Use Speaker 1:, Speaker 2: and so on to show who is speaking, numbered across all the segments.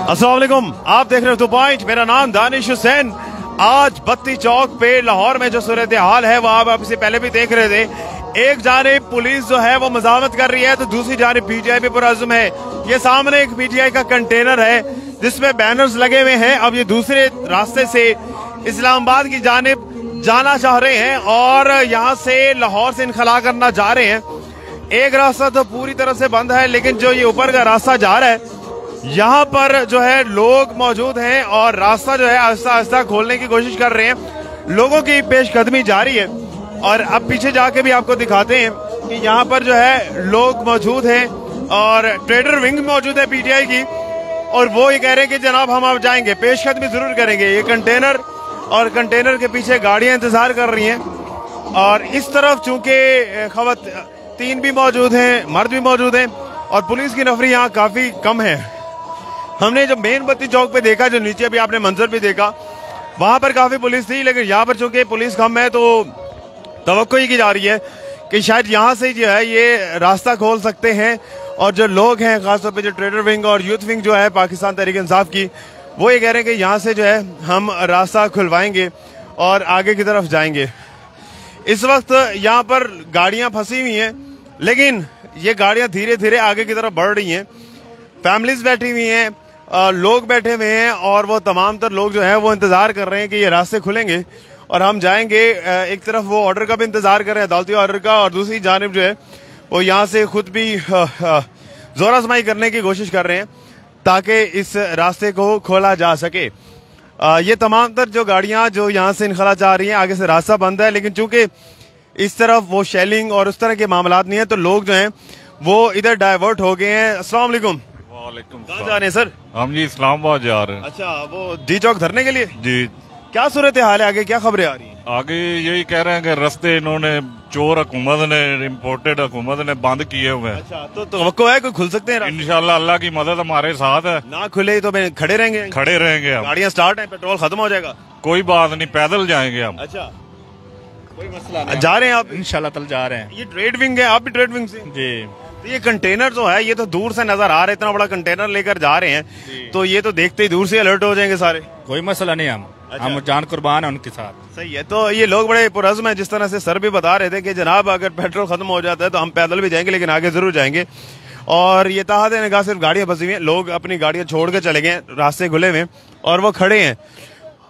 Speaker 1: अस्सलाम वालेकुम, आप देख रहे हो टू पॉइंट। मेरा नाम दानिश हुसैन। आज बत्ती चौक पे लाहौर में जो सूरत हाल है वो आप इससे पहले भी देख रहे थे। एक जानिब पुलिस जो है वो मजामत कर रही है तो दूसरी जानिब पीटीआई भी पुरअज़्म है। ये सामने एक पीटीआई का कंटेनर है जिसमें बैनर्स लगे हुए हैं। अब ये दूसरे रास्ते से इस्लामाबाद की जानिब जाना चाह रहे हैं और यहाँ से लाहौर से इनखला करना चाह रहे हैं। एक रास्ता तो पूरी तरह से बंद है, लेकिन जो ये ऊपर का रास्ता जा रहा है यहाँ पर जो है लोग मौजूद हैं और रास्ता जो है आहिस्ता आहिस्ता खोलने की कोशिश कर रहे हैं। लोगों की पेशकदमी जारी है और अब पीछे जाके भी आपको दिखाते हैं कि यहाँ पर जो है लोग मौजूद हैं और ट्रेडर विंग मौजूद है पीटीआई की, और वो ये कह रहे हैं कि जनाब हम अब जाएंगे, पेशकदमी जरूर करेंगे। ये कंटेनर और कंटेनर के पीछे गाड़ियां इंतजार कर रही हैं और इस तरफ चूंकि खवातीन भी मौजूद हैं, मर्द भी मौजूद हैं और पुलिस की नफरी यहाँ काफी कम है। हमने जो मेन बत्ती चौक पे देखा, जो नीचे भी आपने मंजर भी देखा, वहां पर काफी पुलिस थी, लेकिन यहाँ पर चूंकि पुलिस कम है तो तवक्को ही की जा रही है कि शायद यहाँ से जो है ये रास्ता खोल सकते हैं। और जो लोग हैं खासतौर पे जो ट्रेडर विंग और यूथ विंग जो है पाकिस्तान तहरीक इंसाफ की, वो ये कह रहे हैं कि यहाँ से जो है हम रास्ता खुलवाएंगे और आगे की तरफ जाएंगे। इस वक्त यहाँ पर गाड़ियां फंसी हुई हैं, लेकिन ये गाड़ियां धीरे धीरे आगे की तरफ बढ़ रही हैं। फैमिलीज बैठी हुई हैं, लोग बैठे हुए हैं और वो तमाम तर लोग जो है वो इंतजार कर रहे हैं कि ये रास्ते खुलेंगे और हम जाएंगे। एक तरफ वो ऑर्डर का भी इंतजार कर रहे हैं, अदालती ऑर्डर का, और दूसरी जानिब जो है वो यहाँ से खुद भी जोर आजमाई करने की कोशिश कर रहे हैं ताकि इस रास्ते को खोला जा सके। ये तमाम तर जो गाड़ियां जो यहाँ से इनखला चाह रही हैं, आगे से रास्ता बंद है, लेकिन चूंकि इस तरफ वो शेलिंग और उस तरह के मामला नहीं है तो लोग जो हैं वो इधर डाइवर्ट हो गए हैं। अस्सलाम वालेकुम। कहाँ जा रहे हैं सर?
Speaker 2: हम जी इस्लामाबाद जा रहे हैं।
Speaker 1: अच्छा, वो डी चौक धरने के लिए?
Speaker 2: जी। क्या
Speaker 1: सूरत हाल है, आगे क्या खबरें आ रही हैं?
Speaker 2: आगे यही कह रहे हैं कि रास्ते इन्होंने चोर हुकूमत ने, इम्पोर्टेड हुकूमत ने बंद किए हुए हैं।
Speaker 1: अच्छा, तो तवक्को है कोई खुल सकते हैं?
Speaker 2: इंशाल्लाह अल्लाह की मदद हमारे साथ है।
Speaker 1: ना खुले तो खड़े रहेंगे?
Speaker 2: खड़े रहेंगे हम।
Speaker 1: गाड़ियाँ स्टार्ट हैं, पेट्रोल खत्म हो जाएगा?
Speaker 2: कोई बात नहीं, पैदल जाएंगे हम।
Speaker 1: अच्छा, कोई मसला नहीं। जा रहे हैं आप?
Speaker 3: इंशाल्लाह कल जा रहे हैं।
Speaker 1: ये ट्रेड विंग है, आप भी ट्रेड विंग से?
Speaker 3: जी।
Speaker 1: तो ये कंटेनर जो है ये तो दूर से नजर आ रहा है, इतना बड़ा कंटेनर लेकर जा रहे हैं तो ये तो देखते ही दूर से अलर्ट हो जाएंगे सारे।
Speaker 3: कोई मसला नहीं, हम जान कुर्बान है उनके साथ।
Speaker 1: सही है। तो ये लोग बड़े पुरअज़्म है, जिस तरह से सर भी बता रहे थे कि जनाब अगर पेट्रोल खत्म हो जाता है तो हम पैदल भी जाएंगे, लेकिन आगे जरूर जाएंगे। और ये ताहत निगाह सिर्फ गाड़ियां फंसी हुई हैं, लोग अपनी गाड़ियां छोड़ के चले गए, रास्ते खुले हुए और वो खड़े हैं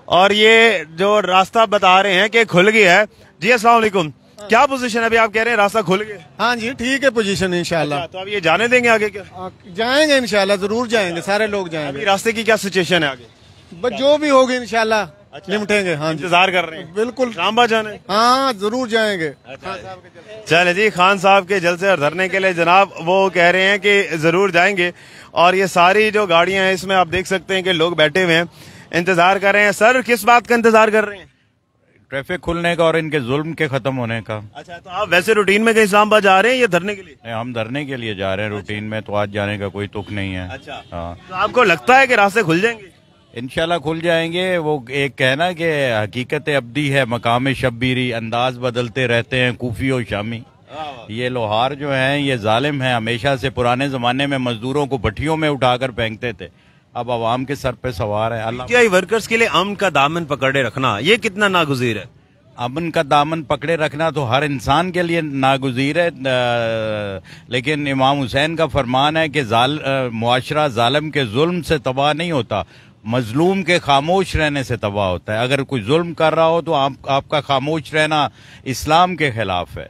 Speaker 1: और ये जो रास्ता बता रहे हैं कि खुल गया है। जी अस्सलाम वालेकुम, क्या पोजीशन है? अभी आप कह रहे हैं रास्ता खुल गया?
Speaker 4: हाँ जी, ठीक है पोजीशन इंशाल्लाह।
Speaker 1: तो अब ये जाने देंगे आगे क्या?
Speaker 4: जाएंगे इंशाल्लाह, जरूर जाएंगे, सारे लोग जाएंगे।
Speaker 1: रास्ते की क्या सिचुएशन है आगे?
Speaker 4: बस जो भी होगी इंशाल्लाह निपटेंगे। हाँ,
Speaker 1: इंतजार कर रहे हैं?
Speaker 4: बिल्कुल।
Speaker 1: इस्लामाबाद जाने?
Speaker 4: हाँ जरूर जाएंगे।
Speaker 1: चले जी, खान साहब के जलसे और धरने के लिए जनाब वो कह रहे हैं कि जरूर जाएंगे। और ये सारी जो गाड़ियां हैं इसमें आप देख सकते हैं कि लोग बैठे हुए हैं, इंतजार कर रहे हैं। सर, किस बात का इंतजार कर रहे हैं?
Speaker 2: ट्रैफिक खुलने का और इनके जुल्म के खत्म होने का।
Speaker 1: अच्छा, तो आप वैसे रूटीन में कहीं इस्लामाबाद जा रहे हैं या धरने के लिए?
Speaker 2: हम धरने के लिए जा रहे हैं रूटीन में, तो आज जाने का कोई तुक नहीं है।
Speaker 1: अच्छा,
Speaker 2: हाँ।
Speaker 1: तो आपको लगता है कि रास्ते खुल जाएंगे?
Speaker 2: इंशाल्लाह खुल जाएंगे। वो एक कहना कि हकीकत अब्दी है मकाम शब्बीरी, अंदाज बदलते रहते हैं कूफी और शामी। ये लोहार जो हैं ये जालिम हैं, हमेशा से पुराने जमाने में मजदूरों को भट्टियों में उठाकर फेंकते थे, अब आवाम के सर पे सवार है। अल्लाह
Speaker 1: वर्कर्स के लिए अमन का दामन पकड़े रखना ये कितना नागुज़ीर है?
Speaker 2: अमन का दामन पकड़े रखना तो हर इंसान के लिए नागुज़ीर है, लेकिन इमाम हुसैन का फरमान है कि मुआशरा जालिम के जुल्म से तबाह नहीं होता, मजलूम के खामोश रहने से तबाह होता है। अगर कोई जुल्म कर रहा हो तो आपका खामोश रहना इस्लाम के खिलाफ है।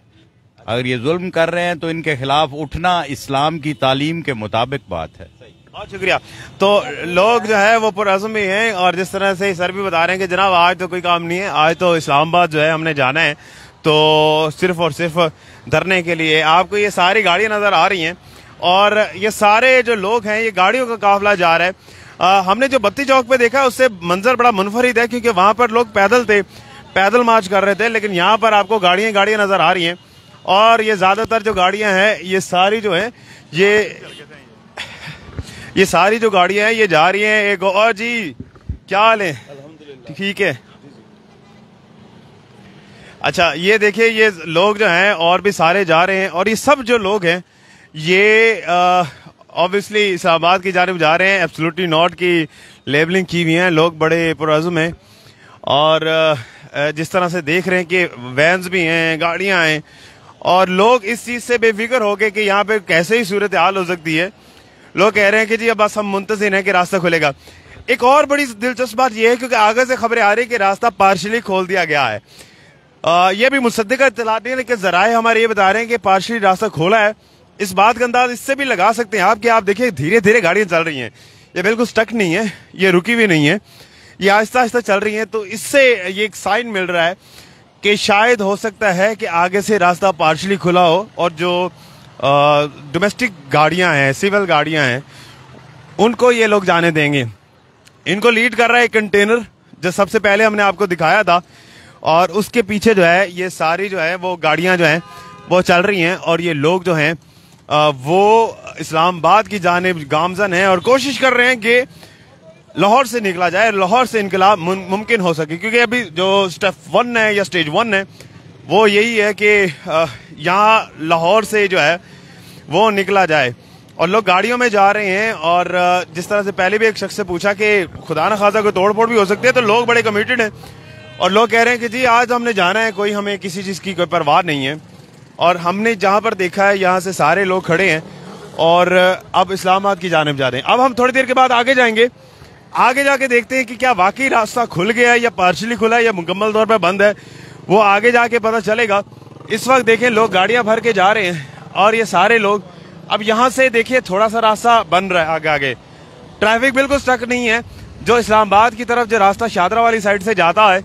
Speaker 2: अगर ये जुल्म कर रहे हैं तो इनके खिलाफ उठना इस्लाम की तालीम के मुताबिक बात है।
Speaker 1: बहुत शुक्रिया। तो लोग जो है वो पुरअज़्म भी हैं और जिस तरह से सर भी बता रहे हैं कि जनाब आज तो कोई काम नहीं है, आज तो इस्लामाबाद जो है हमने जाना है, तो सिर्फ और सिर्फ धरने के लिए। आपको ये सारी गाड़ियां नजर आ रही हैं और ये सारे जो लोग हैं ये गाड़ियों का काफिला जा रहा है। हमने जो बत्ती चौक पे देखा उससे मंजर बड़ा मुनफरिद है, क्योंकि वहां पर लोग पैदल थे, पैदल मार्च कर रहे थे, लेकिन यहाँ पर आपको गाड़ियां नजर आ रही हैं और ये ज्यादातर जो गाड़ियां हैं ये सारी जो है ये सारी जो गाड़ियां हैं ये जा रही हैं। एक और जी, क्या हाल है? ठीक है। अच्छा, ये देखिए ये लोग जो हैं और भी सारे जा रहे हैं और ये सब जो लोग हैं ये ऑब्वियसली इस्लामाबाद की जानिब जा रहे हैं। एब्सोल्युटली नॉट की लेबलिंग की हुई है, लोग बड़े पुरअज़्म हैं और जिस तरह से देख रहे हैं कि वैन्स भी हैं, गाड़ियां हैं और लोग इस चीज़ से बेफिक्र हो गए कि यहाँ पे कैसे ही सूरत हाल हो सकती है। लोग कह रहे हैं कि जी अब बस हम मुंतज़िर हैं कि रास्ता खुलेगा। एक और बड़ी दिलचस्प बात यह है क्योंकि आगे से खबरें आ रही है कि रास्ता पार्शली खोल दिया गया है। यह भी मुसद्दिक़ इत्तलात नहीं है, लेकिन ज़राए हमारे ये बता रहे हैं कि पार्शली रास्ता खोला है। इस बात का अंदाज इससे भी लगा सकते हैं आप कि आप देखिए धीरे धीरे गाड़ियां चल रही हैं, ये बिल्कुल स्टक नहीं है, ये रुकी हुई नहीं है, ये आहिस्ता आहिस्ता चल रही हैं। तो इससे ये एक साइन मिल रहा है कि शायद हो सकता है कि आगे से रास्ता पार्शली खुला हो और जो डोमेस्टिक गाड़ियां हैं, सिविल गाड़ियां हैं, उनको ये लोग जाने देंगे। इनको लीड कर रहा है एक कंटेनर जो सबसे पहले हमने आपको दिखाया था और उसके पीछे जो है ये सारी जो है वो गाड़ियां जो हैं वो चल रही हैं और ये लोग जो हैं वो इस्लामाबाद की जानिब गामजन हैं और कोशिश कर रहे हैं कि लाहौर से निकला जाए, लाहौर से इनकलाब मुमकिन हो सके। क्योंकि अभी जो स्टेप 1 है या स्टेज 1 है वो यही है कि यहाँ लाहौर से जो है वो निकला जाए और लोग गाड़ियों में जा रहे हैं। और जिस तरह से पहले भी एक शख्स से पूछा कि खुदा न खासा कोई तोड़ फोड़ भी हो सकती है, तो लोग बड़े कमिटेड हैं और लोग कह रहे हैं कि जी आज हमने जाना है, कोई हमें किसी चीज़ की कोई परवाह नहीं है। और हमने जहाँ पर देखा है यहाँ से सारे लोग खड़े हैं और अब इस्लामाबाद की जानिब जा रहे हैं। अब हम थोड़ी देर के बाद आगे जाएंगे, आगे जाके देखते हैं कि क्या वाकई रास्ता खुल गया है या पार्शली खुला है या मुकम्मल तौर पर बंद है, वो आगे जाके पता चलेगा। इस वक्त देखें लोग गाड़ियां भर के जा रहे हैं और ये सारे लोग अब यहाँ से देखिए थोड़ा सा रास्ता बन रहा है, आगे आगे ट्रैफिक बिल्कुल स्टक नहीं है। जो इस्लामाबाद की तरफ जो रास्ता शादरा वाली साइड से जाता है,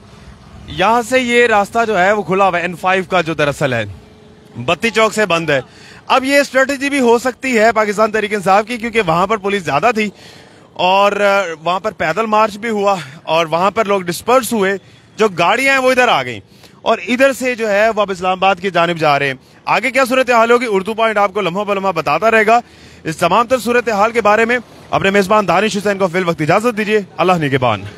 Speaker 1: यहाँ से ये रास्ता जो है वो खुला हुआ है, N5 का जो दरअसल है बत्ती चौक से बंद है। अब ये स्ट्रेटेजी भी हो सकती है पाकिस्तान तहरीक इंसाफ की, क्योंकि वहां पर पुलिस ज्यादा थी और वहां पर पैदल मार्च भी हुआ और वहां पर लोग डिस्पर्स हुए, जो गाड़ियां हैं वो इधर आ गई और इधर से जो है वो अब इस्लामाबाद की जानिब जा रहे हैं। आगे क्या सूरत हाल होगी, उर्दू पॉइंट आपको लम्हा ब लम्हा बताता रहेगा। इस तमाम तर सूरत हाल के बारे में अपने मेजबान दानिश हुसैन को फिल वक्त इजाजत दीजिए। अल्लाह निगहबान।